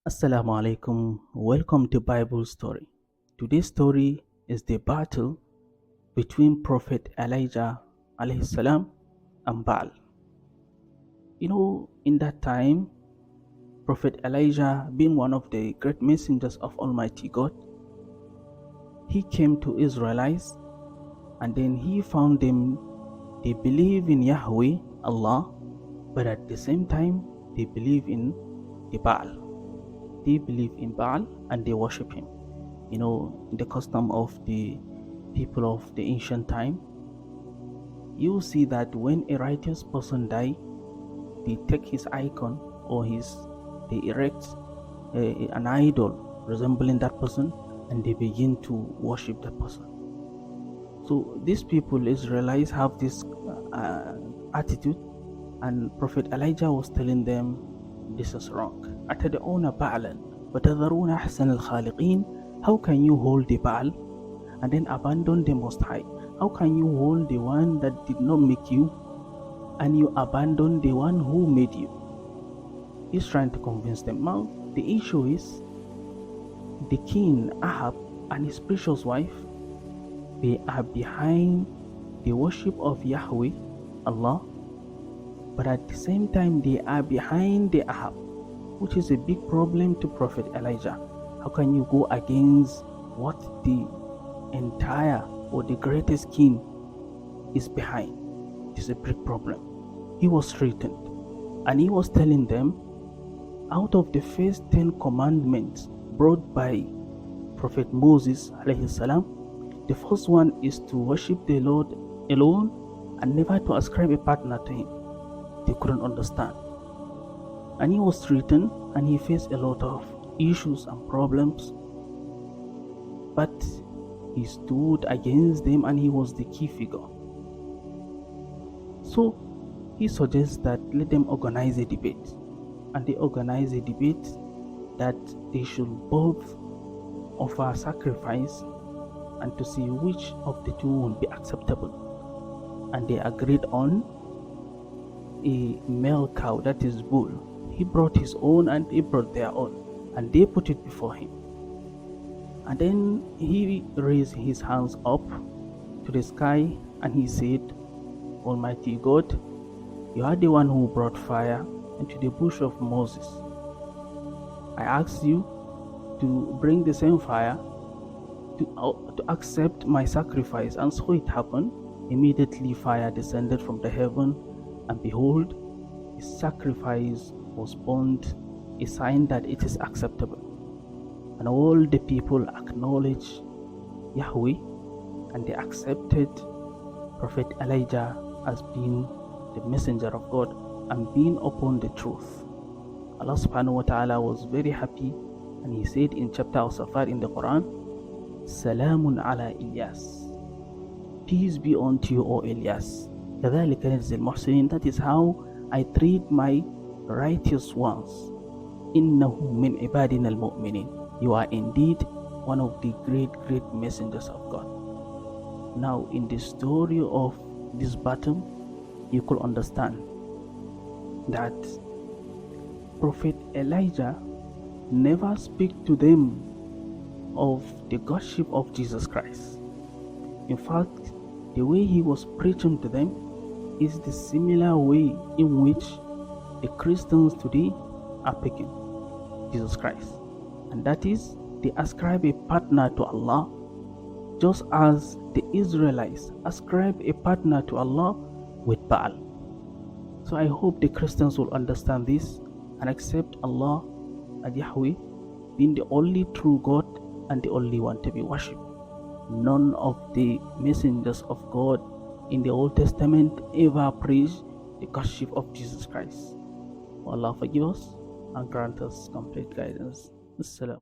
Assalamu alaikum. Welcome to Bible story. Today's story is the battle between Prophet Elijah alayhi salam and Baal. In that time, Prophet Elijah, being one of the great messengers of Almighty God, he came to Israelites and then he found them, they believe in Yahweh, Allah, but at the same time, they believe in the Baal. They believe in Baal and they worship him. In the custom of the people of the ancient time, you see that when a righteous person die, they take his icon or they erect an idol resembling that person and they begin to worship that person. So these people, Israelites, have this attitude, and Prophet Elijah was telling them, this is wrong. أتدعون بعلا وتذرون أحسن الخالقين. How can you hold the Baal and then abandon the Most High? How can you hold the one that did not make you and you abandon the one who made you? He's trying to convince them. Now, the issue is the king Ahab and his precious wife, they are behind the worship of Yahweh, Allah, but at the same time they are behind the Ahab, which is a big problem to Prophet Elijah. How can you go against what the entire or the greatest king is behind? It is a big problem. He was threatened and he was telling them, out of the first 10 commandments brought by Prophet Moses alayhi salam, the first one is to worship the Lord alone and never to ascribe a partner to him. They couldn't understand. And he was threatened and he faced a lot of issues and problems. But he stood against them and he was the key figure. So he suggests that let them organize a debate. And they organize a debate that they should both offer sacrifice and to see which of the two will be acceptable. And they agreed on a male cow, that is bull. He brought his own and he brought their own, and they put it before him. And then he raised his hands up to the sky and he said, Almighty God, you are the one who brought fire into the bush of Moses. I ask you to bring the same fire to accept my sacrifice. And so it happened. Immediately fire descended from the heaven, and behold, his sacrifice was burned, a sign that it is acceptable. And all the people acknowledged Yahweh and they accepted Prophet Elijah as being the messenger of God and being upon the truth. Allah subhanahu wa ta'ala was very happy, and he said in chapter Al-Safar in the Quran, Salamun ala Ilyas. Peace be unto you, O Ilyas. كَذَلِكَ نَجْزِي الْمُحْسِنِينَ. That is how I treat my righteous ones. إِنَّهُ مِنْ عِبَادِنَا الْمُؤْمِنِينَ. You are indeed one of the great messengers of God. Now, in the story of this battle, you could understand that Prophet Elijah never speak to them of the Godship of Jesus Christ. In fact, the way he was preaching to them is the similar way in which the Christians today are picking Jesus Christ. And that is, they ascribe a partner to Allah, just as the Israelites ascribe a partner to Allah with Baal. So I hope the Christians will understand this and accept Allah and Yahweh being the only true God and the only one to be worshipped. None of the messengers of God in the Old Testament ever preached the Godship of Jesus Christ. May Allah forgive us and grant us complete guidance. Assalam.